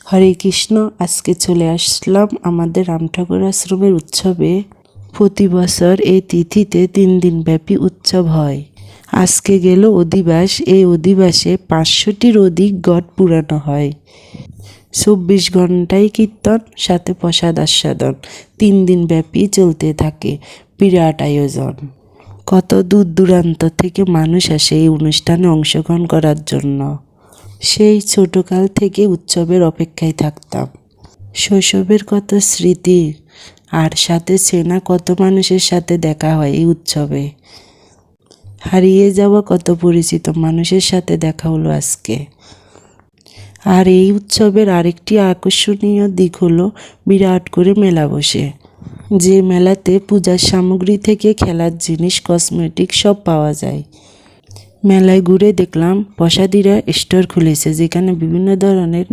হরে কৃষ্ণ। আজকে চলে আসলাম আমাদের রাম ঠাকুর আশ্রমের উৎসবে। প্রতি বছর এই তিথিতে 3 দিন ব্যাপী উৎসব হয়। আজকে গেল অধিবাস। এই অধিবাসে 500টির অধিক ঘট পুরানো হয়। 24 ঘন্টায় কীর্তন, সাথে প্রসাদ আস্বাদন 3 দিন ব্যাপী চলতে থাকে। বিরাট আয়োজন। কত দূর দূরান্ত থেকে মানুষ আসে এই অনুষ্ঠানে অংশগ্রহণ করার জন্য। সেই ছোটকাল থেকে উৎসবের অপেক্ষায় থাকতাম। শৈশবের কত স্মৃতি আর সাথে চেনা কত মানুষের সাথে দেখা হয় এই উৎসবে। হারিয়ে যাওয়া কত পরিচিত মানুষের সাথে দেখা হলো আজকে। আর এই উৎসবের আরেকটি আকর্ষণীয় দিক হলো বিরাট করে মেলা বসে। যে মেলাতে পূজার সামগ্রী থেকে খেলার জিনিস, কসমেটিক সব পাওয়া যায়। মেলায় ঘুরে দেখলাম প্রসাদীরা স্টোর খুলেছে, যেখানে বিভিন্ন ধরনের